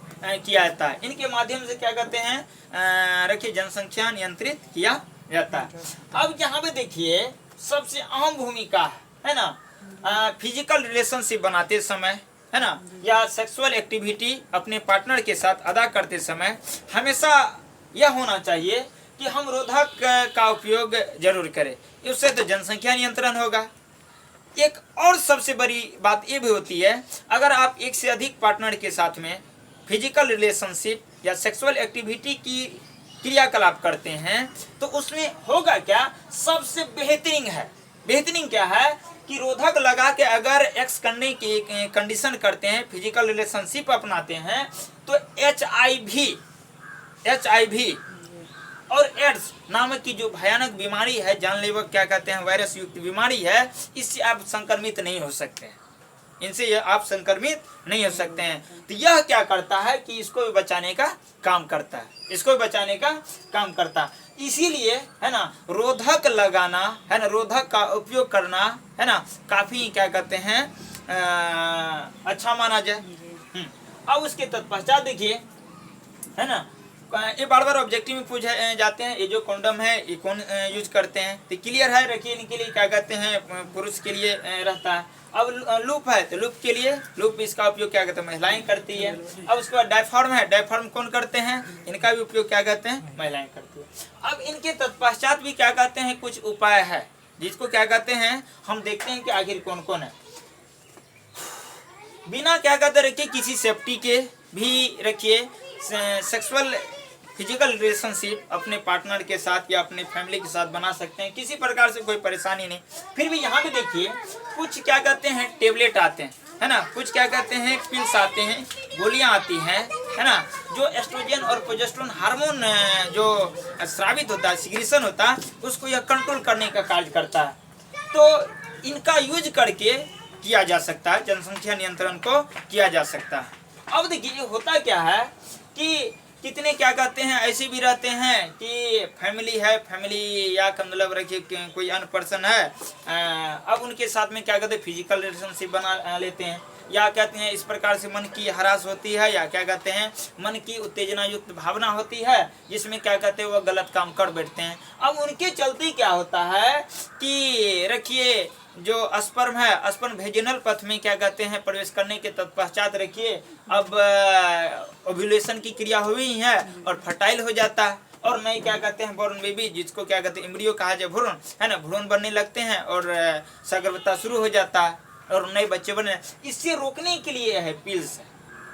[SPEAKER 1] किया जाता है। इनके माध्यम से क्या कहते हैं, रखिए जनसंख्या नियंत्रित किया जाता है। अब यहाँ पे देखिए सबसे अहम भूमिका है ना, फिजिकल रिलेशनशिप बनाते समय है ना, या सेक्सुअल एक्टिविटी अपने पार्टनर के साथ अदा करते समय हमेशा यह होना चाहिए कि हम रोधक का उपयोग जरूर करें, उससे तो जनसंख्या नियंत्रण होगा। एक और सबसे बड़ी बात ये भी होती है, अगर आप एक से अधिक पार्टनर के साथ में फिजिकल रिलेशनशिप या सेक्सुअल एक्टिविटी की क्रियाकलाप करते हैं तो उसमें होगा क्या, सबसे बेहतरीन क्या है कि रोधक लगा के अगर एक्स करने की कंडीशन करते हैं, फिजिकल रिलेशनशिप अपनाते हैं, तो HIV और एड्स नामक की जो भयानक बीमारी है, जानलेवा क्या कहते हैं वायरस युक्त बीमारी है, इससे आप संक्रमित नहीं हो सकते हैं, इनसे आप संक्रमित नहीं हो सकते हैं। तो यह क्या करता है कि इसको भी बचाने का काम करता है, इसको भी बचाने का काम करता है। इसीलिए है ना रोधक लगाना है ना, रोधक का उपयोग करना है ना काफी क्या कहते हैं अच्छा माना जाए। अब उसके तत्पश्चात देखिए है ना, ये बार बार ऑब्जेक्टिव में पूछे जाते हैं, ये जो कंडोम है ये कौन यूज करते हैं, तो क्लियर है, रखिए इनके लिए क्या कहते हैं पुरुष के लिए रहता है। अब लूप है तो लूप के लिए, लूप इसका उपयोग क्या कहते हैं महिलाएं करती है। अब उसके बाद डायफ्राम है, डायफ्राम कौन करते हैं, इनका भी उपयोग क्या कहते हैं महिलाएं करती है। अब इनके तत्पश्चात भी क्या कहते हैं कुछ उपाय है, जिसको क्या कहते हैं हम देखते हैं कि आखिर कौन कौन है। बिना क्या कहते रखिए किसी सेफ्टी के भी रखिए सेक्सुअल फिजिकल रिलेशनशिप अपने पार्टनर के साथ या अपने फैमिली के साथ बना सकते हैं, किसी प्रकार से कोई परेशानी नहीं। फिर भी यहाँ पे देखिए कुछ क्या कहते हैं टेबलेट आते हैं है ना, कुछ क्या कहते हैं पिल्स आते हैं, गोलियां आती हैं है ना, जो एस्ट्रोजन और प्रोजेस्टेरोन हार्मोन जो स्रावित होता है, सिक्रीशन होता है, उसको यह कंट्रोल करने का कार्य करता है। तो इनका यूज करके किया जा सकता है, जनसंख्या नियंत्रण को किया जा सकता है। अब देखिए होता क्या है कि कितने क्या कहते हैं ऐसे भी रहते हैं कि फैमिली है, फैमिली या मतलब रखिए कोई अन्य पर्सन है, अब उनके साथ में क्या कहते हैं फिजिकल रिलेशनशिप बना लेते हैं, या कहते हैं इस प्रकार से मन की हरास होती है, या क्या कहते हैं मन की उत्तेजना युक्त भावना होती है, जिसमें क्या कहते हैं वो गलत काम कर बैठते हैं। अब उनके चलते क्या होता है कि रखिए जो स्पर्म है, स्पर्म वेजिनल पथ में क्या कहते हैं प्रवेश करने के तत्पश्चात रखिए अब ओव्यूलेशन की क्रिया हुई है और फर्टाइल हो जाता है, और नए क्या कहते हैं बोर्न बेबी, जिसको क्या कहते हैं एम्ब्रियो कहा जाए, भ्रूण है ना, भ्रूण बनने लगते हैं और सगर्भता शुरू हो जाता है और नए बच्चे बने। इससे रोकने के लिए है पिल्स,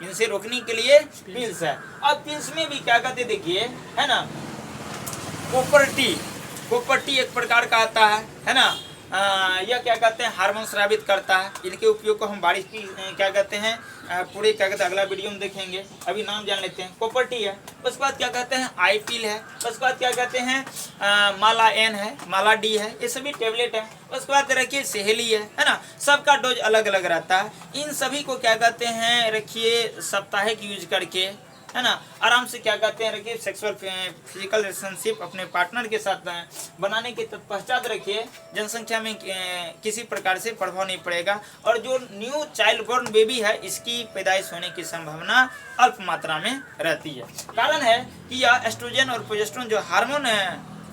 [SPEAKER 1] इनसे रोकने के लिए पिल्स है। अब पिल्स में भी क्या कहते देखिए है ना, कोपर्टी एक प्रकार का आता है ना, यह क्या कहते हैं हार्मोन स्रावित करता है। इनके उपयोग को हम बारिश की क्या कहते हैं पूरे क्या कहते हैं अगला वीडियो में देखेंगे, अभी नाम जान लेते हैं। कोपर्टी है, उसके बाद क्या कहते हैं आईपिल है, उसके बाद क्या कहते हैं माला एन है, माला डी है, ये सभी टेबलेट है। उसके बाद रखिए सहेली है ना, सबका डोज अलग अलग रहता है। इन सभी को क्या कहते हैं रखिए साप्ताहिक यूज करके है ना आराम से क्या कहते हैं रखिए सेक्सुअल फिजिकल रिलेशनशिप अपने पार्टनर के साथ बनाने के तत्पश्चात रखिए जनसंख्या में किसी प्रकार से प्रभाव नहीं पड़ेगा, और जो न्यू चाइल्ड बोर्न बेबी है इसकी पैदाइश होने की संभावना अल्प मात्रा में रहती है। कारण है कि यह एस्ट्रोजन और प्रोजेस्टेरोन जो हार्मोन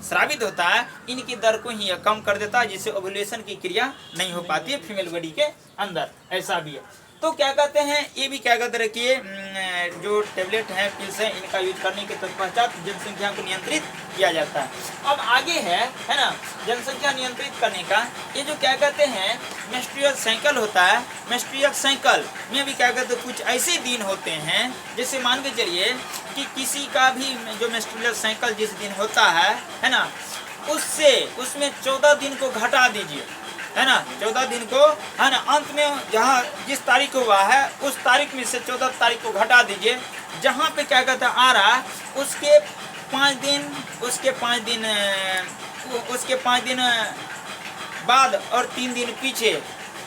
[SPEAKER 1] स्रावित होता है, इनकी दर को ही कम कर देता है, जिससे ओव्यूलेशन की क्रिया नहीं हो पाती है फीमेल बॉडी के अंदर, ऐसा भी है। तो क्या कहते हैं ये भी क्या कहते रखिए जो टेबलेट हैं पिल्स हैं, इनका यूज करने के तत्पश्चात जनसंख्या को नियंत्रित किया जाता है। अब आगे है ना, जनसंख्या नियंत्रित करने का ये जो क्या कहते हैं मेंस्ट्रुअल साइकिल होता है। मेंस्ट्रुअल साइकिल में भी क्या कहते हैं कुछ ऐसे दिन होते हैं, जैसे मान के चलिए कि किसी का भी जो मेंस्ट्रुअल साइकिल जिस दिन होता है ना, उसमें 14 दिन को घटा दीजिए, है ना, 14 दिन को, है ना, अंत में जहाँ जिस तारीख को हुआ है उस तारीख में से 14 तारीख को घटा दीजिए, जहाँ पे क्या कहते हैं आ रहा है उसके 5 दिन बाद और 3 दिन पीछे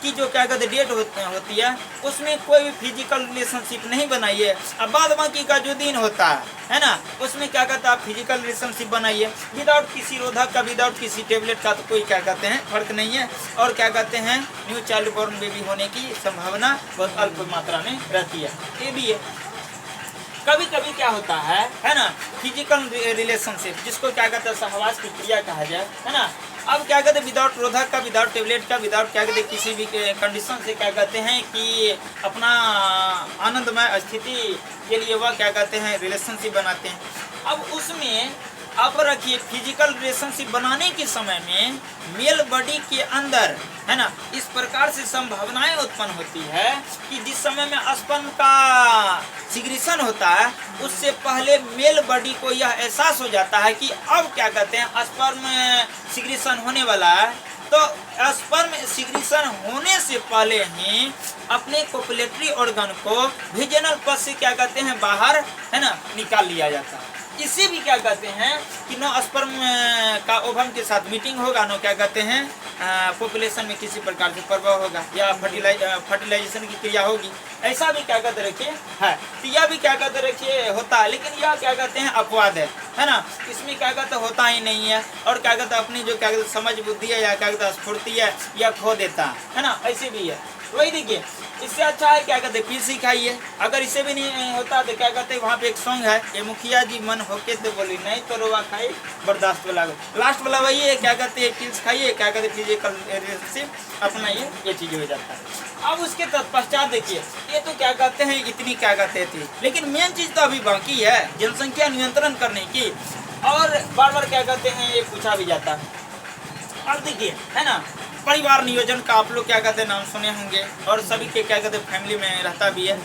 [SPEAKER 1] की जो क्या कहते डेट होती है उसमें कोई भी फिजिकल रिलेशनशिप नहीं बनाइए। अब बाद बाकी का जो दिन होता है ना, उसमें क्या कहते हैं आप फिजिकल रिलेशनशिप बनाइए विदाउट किसी रोधक का, विदाउट किसी टेबलेट का, तो कोई क्या कहते हैं फर्क नहीं है। और क्या कहते हैं न्यू चाइल्ड बॉर्न बेबी होने की संभावना बहुत अल्प मात्रा में रहती है। ये भी है। कभी कभी क्या होता है ना, फिजिकल रिलेशनशिप जिसको क्या कहते हैं सहवास की क्रिया कहा जाए, है ना। अब क्या कहते हैं विदाउट रोधक का, विदाउट टेबलेट का, विदाउट क्या कहते हैं किसी भी कंडीशन से क्या कहते हैं कि अपना आनंदमय स्थिति के लिए वह क्या कहते हैं रिलेशनशिप बनाते हैं। अब उसमें आप रखिए फिजिकल रिलेशनशिप बनाने के समय में मेल बॉडी के अंदर, है ना, इस प्रकार से संभावनाएं उत्पन्न होती है कि जिस समय में स्पर्म का सिग्रेशन होता है उससे पहले मेल बॉडी को यह एहसास हो जाता है कि अब क्या कहते हैं स्पर्म सिग्रेशन होने वाला है, तो स्पर्म सिग्रेशन होने से पहले ही अपने कोपुलेटरी ऑर्गन को विजेनल पथ से क्या कहते हैं बाहर, है ना, निकाल लिया जाता है। इसे भी क्या कहते हैं कि नो स्पर्म का ओवम के साथ मीटिंग होगा, नो क्या कहते हैं पॉपुलेशन में किसी प्रकार से प्रभाव होगा या फर्टिलाइजेशन की क्रिया होगी, ऐसा भी क्या कहते रखिए है। तो यह भी क्या कहते रखिए होता है, लेकिन यह क्या कहते हैं अपवाद है ना, इसमें क्या कहते होता ही नहीं है। और क्या कहते अपनी जो क्या कहते समझ बुद्धि है या क्या कहते स्फूर्ति है यह खो देता है ना, ऐसे भी है। वही देखिए, इससे अच्छा है क्या कहते पील सिखाइए। अगर इसे भी नहीं होता तो क्या कहते वहाँ पे एक सॉन्ग है, ये मुखिया जी मन होके तो बोली नहीं तो रोवा खाई बर्दाश्त वाला, लास्ट वाला वही है, क्या कहते हैं पील सिखाइए, क्या कहते फिजिकल रिलेशनशिप अपनाइए, ये चीज़ हो जाता है। अब उसके तत्पश्चात देखिए, ये तो क्या कहते हैं इतनी क्या कहते थे, लेकिन मेन चीज़ तो अभी बाकी है जनसंख्या नियंत्रण करने की। और बार बार क्या कहते हैं ये पूछा भी जाता है। अब देखिए, है ना, परिवार नियोजन का आप लोग क्या कहते हैं नाम सुने होंगे और सभी के क्या कहते हैं फैमिली में रहता भी है।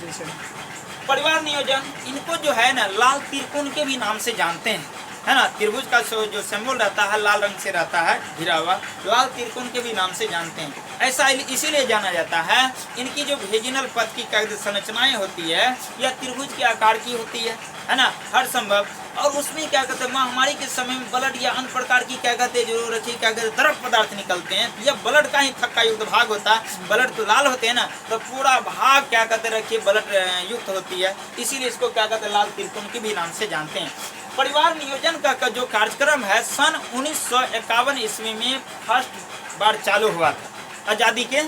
[SPEAKER 1] परिवार नियोजन इनको जो है ना लाल त्रिकोण के भी नाम से जानते हैं, है ना। त्रिभुज का जो सिंबल रहता है लाल रंग से रहता है घिरा हुआ, लाल त्रिकोण के भी नाम से जानते हैं। ऐसा इसीलिए जाना जाता है, इनकी जो वेजिनल पथ की क्या कहते संरचनाएं होती है यह त्रिभुज के आकार की होती है ना, हर संभव। और उसमें क्या कहते हैं महामारी के समय में ब्लड या अन्य प्रकार की क्या कहते हैं जरूर रखिए क्या कहते द्रव पदार्थ निकलते हैं, यह ब्लड का ही थक्का युक्त भाग होता है। ब्लड तो लाल होते हैं ना, तो पूरा भाग क्या कहते रखिए ब्लड युक्त होती है, इसीलिए इसको क्या कहते हैं लाल त्रिकोण के भी नाम से जानते हैं। परिवार नियोजन का जो कार्यक्रम है सन 1951 ईस्वी में फर्स्ट बार चालू हुआ था, आज़ादी के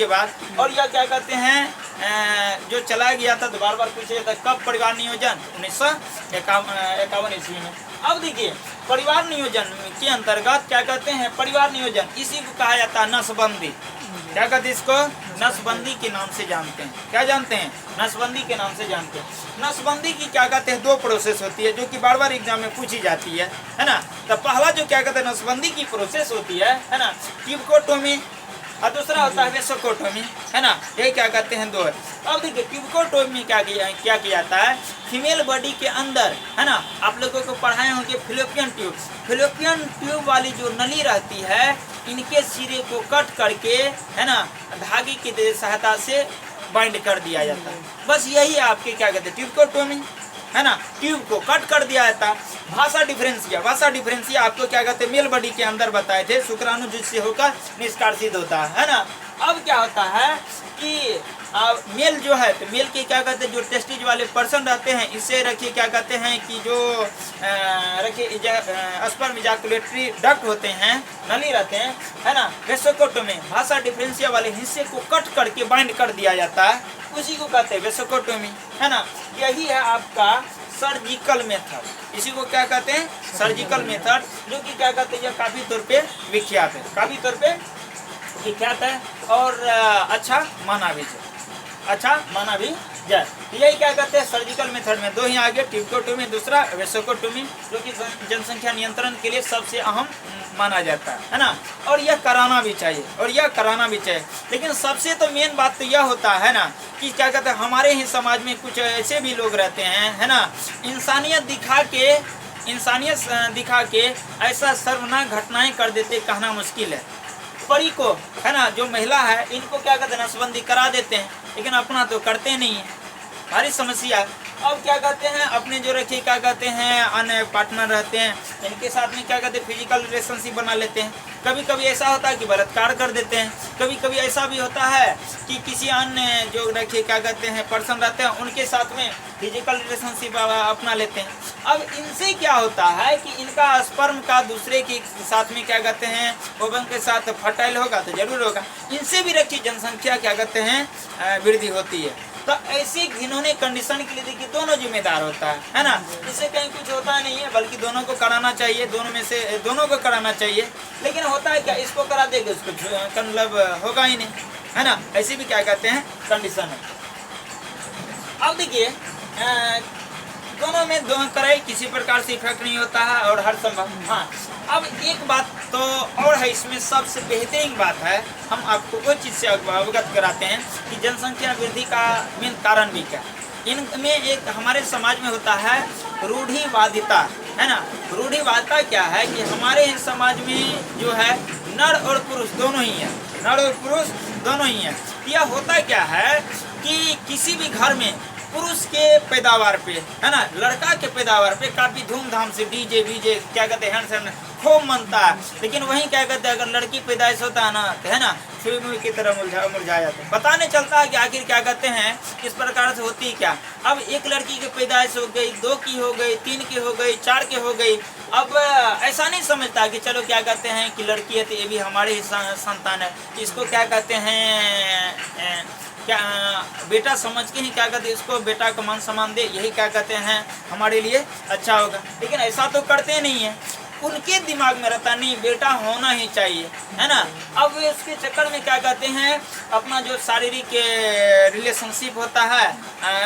[SPEAKER 1] बाद। और यह क्या कहते हैं जो चलाया गया था, तो बार बार पूछा जाता है कब परिवार नियोजन 1951 ईस्वी में। अब देखिए परिवार नियोजन के अंतर्गत क्या कहते हैं परिवार नियोजन, इसी को कहा जाता है नसबंदी। क्या कहते हैं इसको? नसबंदी के नाम से जानते हैं। क्या जानते हैं? नसबंदी के नाम से जानते हैं। नसबंदी की क्या कहते हैं 2 प्रोसेस होती है जो कि बार बार एग्जाम में पूछी जाती है ना। तो पहला जो क्या कहते हैं नसबंदी की प्रोसेस होती है ना, ट्यूबकोटोमी, और दूसरा होता है वेसोकोटोमी, है ना। ये क्या कहते हैं 2 है। अब देखिए ट्यूबकोटोमी में क्या किया जाता है, फीमेल बॉडी के अंदर, है ना, आप लोगों को पढ़ाए होंगे फिलोपियन ट्यूब वाली जो नली रहती है, इनके सिरे को कट करके, है ना, धागे की सहायता से बाइंड कर दिया जाता है। बस यही आपके क्या कहते हैं ट्यूबकोटोमी, है ना। ट्यूब को कट कर दिया जाता है। भाषा डिफरेंशिया आपको क्या कहते हैं मेल बॉडी के अंदर बताए थे, शुक्राणु जिससे होकर निष्कासित होता है ना। अब क्या होता है कि मेल जो है, तो मेल के क्या कहते हैं जो टेस्टिज वाले पर्सन रहते हैं, इससे रखिए क्या कहते हैं कि जो रखिए स्पर्म इजैकुलेटरी डक्ट होते हैं, नली रहते हैं, है ना। वेसोकोटोमी भाषा डिफरेंशिया वाले हिस्से को कट करके बाइंड कर दिया जाता है, उसी को कहते हैं वेसोकोटोमी, है ना। यही है आपका सर्जिकल मेथड। इसी को क्या कहते हैं? सर्जिकल मेथड, जो कि क्या कहते हैं काफ़ी तौर पे विख्यात है और अच्छा माना भी यही क्या कहते हैं सर्जिकल मेथड में दो ही आगे, ट्यूबकोटोमी दूसरा वेसोकोटोमी, जो कि जनसंख्या नियंत्रण के लिए सबसे अहम माना जाता है ना। और यह कराना भी चाहिए, लेकिन सबसे तो मेन बात तो यह होता है ना कि क्या कहते हैं हमारे ही समाज में कुछ ऐसे भी लोग रहते हैं है ना, इंसानियत दिखा के ऐसा शर्मनाक घटनाएं कर देते, कहना मुश्किल है। परी को है ना, जो महिला है इनको क्या कहते हैं नसबंदी करा देते हैं, लेकिन अपना तो करते नहीं है, भारी समस्या। अब क्या कहते हैं अपने जो रखे क्या कहते हैं अन्य पार्टनर रहते हैं, इनके साथ में क्या कहते हैं फिजिकल रिलेशनशिप बना लेते हैं। कभी कभी ऐसा होता है कि बलात्कार कर देते हैं, कभी कभी ऐसा भी होता है कि किसी अन्य जो रखे क्या कहते हैं पर्सन रहते हैं उनके साथ में फिजिकल रिलेशनशिप अपना लेते हैं। अब इनसे क्या होता है कि इनका स्पर्म का दूसरे के साथ में क्या कहते हैं ओवम के साथ फर्टाइल होगा तो जरूर होगा, इनसे भी रखी जनसंख्या क्या कहते हैं वृद्धि होती है। तो ऐसी इन्होंने कंडीशन के लिए देखिए दोनों जिम्मेदार होता है ना, इससे कहीं कुछ होता नहीं है, बल्कि दोनों को कराना चाहिए, दोनों में से दोनों को कराना चाहिए। लेकिन होता है क्या, इसको करा देंगे उसको मतलब होगा ही नहीं, है ना, ऐसी भी क्या कहते हैं कंडीशन है। अब देखिए दोनों में दोनों कराई किसी प्रकार से इफेक्ट नहीं होता है और हर संभव। हाँ, अब एक बात तो और है इसमें सबसे बेहतरीन बात है, हम आपको वो चीज़ से अवगत कराते हैं कि जनसंख्या वृद्धि का मेन कारण भी क्या इनमें एक हमारे समाज में होता है रूढ़िवादिता, है ना। रूढ़िवादिता क्या है कि हमारे समाज में जो है नर और पुरुष दोनों ही हैं। यह होता क्या है कि किसी भी घर में पुरुष के पैदावार पे है ना, लड़का के पैदावार पे काफ़ी धूमधाम से डीजे क्या कहते हैं हैंड खूब मनता है, लेकिन वहीं क्या कहते हैं अगर लड़की पैदाइश होता है ना तो है ना सुई मुई की तरह मुरझा जाता है, पता नहीं चलता है कि आखिर क्या कहते हैं इस प्रकार से होती है क्या। अब एक लड़की की पैदाइश हो गई, 2 की हो गई, 3 की हो गई, 4 की हो गई, अब ऐसा नहीं समझता कि चलो क्या कहते हैं कि लड़की है तो ये भी हमारे ही संतान है, इसको क्या कहते हैं क्या बेटा समझ के ही क्या कहते हैं इसको बेटा का मान सम्मान दे, यही क्या कहते हैं हमारे लिए अच्छा होगा। लेकिन ऐसा तो करते नहीं है, उनके दिमाग में रहता नहीं बेटा होना ही चाहिए, है ना। अब इसके चक्कर में क्या कहते हैं अपना जो शारीरिक रिलेशनशिप होता है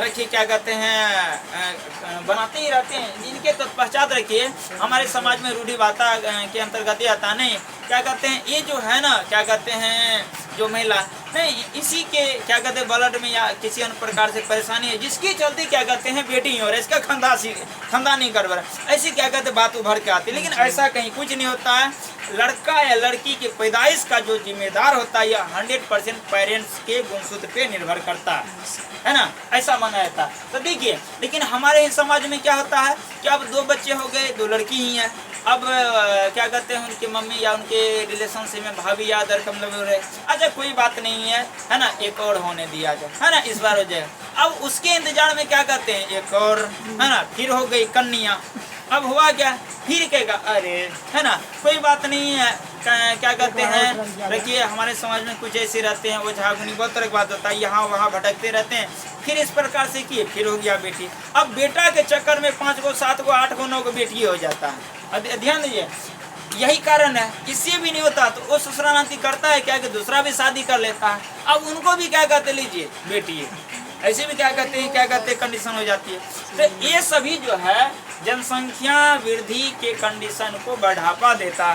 [SPEAKER 1] रखिए क्या कहते हैं बनाते ही रहते हैं। इनके तत्पश्चात रखिए हमारे समाज में रूढ़िवादिता के अंतर्गत ही आता नहीं, क्या कहते हैं ये जो है ना क्या कहते हैं जो महिला नहीं इसी के क्या कहते हैं ब्लड में या किसी अन्य प्रकार से परेशानी है जिसकी चलते क्या कहते हैं बेटी हो रहा है, इसका खानदानी गड़बड़, ऐसी क्या कहते हैं बात उभर के आती है। लेकिन ऐसा कहीं कुछ नहीं होता है, लड़का या लड़की के पैदाइश का जो जिम्मेदार होता है यह 100% पेरेंट्स के गुणसूत्र पे निर्भर करता है ना, ऐसा माना जाता है। तो देखिए लेकिन हमारे समाज में क्या होता है कि अब 2 बच्चे हो गए, 2 लड़की ही हैं, अब क्या कहते हैं उनकी मम्मी या उनके रिलेशनशिप में भाभी या अदर कम हो रहे, अच्छा कोई बात नहीं है ना, एक और होने दिया जाए, है ना, इस बार हो जाए। अब उसके इंतजार में क्या कहते हैं एक और, है ना, फिर हो गई कन्या, अब हुआ क्या फिर कहेगा अरे है ना कोई बात नहीं है, क्या कहते हैं देखिए हमारे समाज में कुछ ऐसे रहते हैं वो झागुनी बहुत तरह की बात होता है, यहाँ वहाँ भटकते रहते हैं, फिर इस प्रकार से किए फिर हो गया बेटी। अब बेटा के चक्कर में 5 गो 7 गो 8 गो 9 गो बेटी हो जाता है। ध्यान दीजिए यही कारण है, इससे भी नहीं होता तो वो ससुरानाती करता है क्या कि दूसरा भी शादी कर लेता है, अब उनको भी क्या कहते लीजिए बेटी है, ऐसे भी क्या कहते हैं कंडीशन हो जाती है। तो ये सभी जो है जनसंख्या वृद्धि के कंडीशन को बढ़ावा देता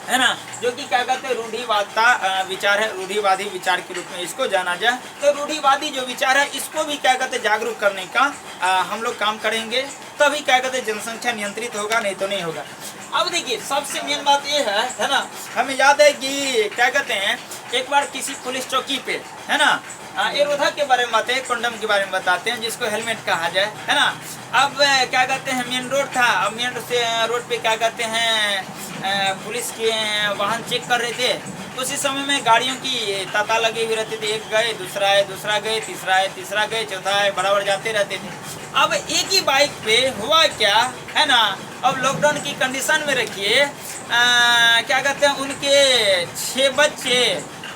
[SPEAKER 1] है ना, जो कि क्या कहते हैं रूढ़िवादिता विचार है, रूढ़िवादी विचार के रूप में इसको जाना जाए। तो रूढ़िवादी जो विचार है इसको भी क्या कहते हैं जागरूक करने का हम लोग काम करेंगे, तभी क्या कहते हैं जनसंख्या नियंत्रित होगा, नहीं तो नहीं होगा। अब देखिए सबसे मेन बात ये है ना, हमें याद है कि क्या कहते हैं एक बार किसी पुलिस चौकी पे है ना एरोधा के बारे में बातें कंडम के बारे में बताते हैं जिसको हेलमेट कहा जाए, है ना। अब क्या कहते हैं मेन रोड था, अब मेन रोड पे क्या कहते हैं पुलिस के वाहन चेक कर रहे थे, उसी समय में गाड़ियों की ताता लगी हुई रहती थी, एक गए दूसरा है, दूसरा गए तीसरा है, तीसरा गए चौथा है, बराबर जाते रहते थे। अब एक ही बाइक पे हुआ क्या है ना, अब लॉकडाउन की कंडीशन में रखिए क्या कहते हैं उनके 6 बच्चे,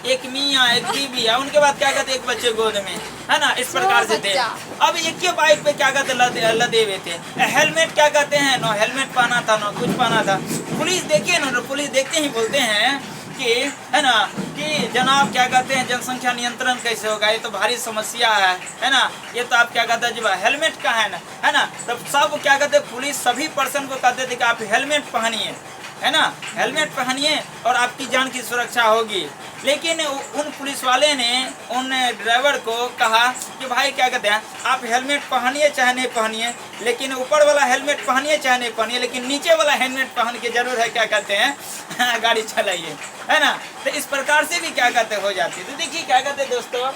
[SPEAKER 1] एक मियाँ एक बीबी है, उनके बाद क्या कहते हैं एक बच्चे गोद में, है ना, इस प्रकार से थे। अब एक ही बाइक पे क्या कहते हैं लदे हुए थे, हेलमेट क्या कहते हैं नो हेलमेट पहना था, नो कुछ पहना था। पुलिस देखिए ना, पुलिस देखते ही बोलते हैं कि है ना कि जनाब क्या कहते हैं जनसंख्या नियंत्रण कैसे होगा, ये तो भारी समस्या है ना, ये तो आप क्या कहते हैं जब हेलमेट का है ना, तो सब क्या कहते हैं पुलिस सभी पर्सन को कहते थे कि आप हेलमेट पहनिए, है ना, हेलमेट पहनिए और आपकी जान की सुरक्षा होगी। लेकिन उन पुलिस वाले ने उन ड्राइवर को कहा कि भाई क्या कहते हैं आप हेलमेट पहनिए चाहे नहीं पहनिए, लेकिन ऊपर वाला हेलमेट पहनिए चाहे नहीं पहनिए, लेकिन नीचे वाला हेलमेट पहन के जरूर है क्या कहते हैं गाड़ी चलाइए, है ना। तो इस प्रकार से भी क्या कहते हो जाती है। तो देखिए क्या कहते हैं दोस्तों,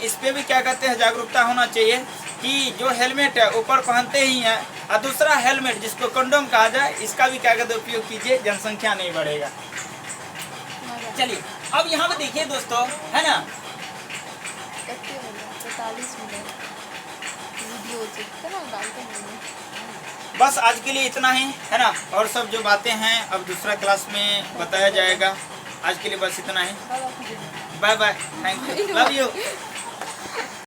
[SPEAKER 1] इस पे भी क्या कहते हैं जागरूकता होना चाहिए कि जो हेलमेट है ऊपर पहनते ही हैं, और दूसरा हेलमेट जिसको कंडोम कहा जाए इसका भी क्या कहते हैं उपयोग कीजिए, जनसंख्या नहीं बढ़ेगा। चलिए अब यहाँ पे देखिए दोस्तों, है ना,
[SPEAKER 2] 45 मिनट वीडियो
[SPEAKER 1] बस आज के लिए इतना ही, है ना, और सब जो बातें हैं अब दूसरा क्लास में बताया जाएगा। आज के लिए बस इतना ही, bye bye, thank you, love you.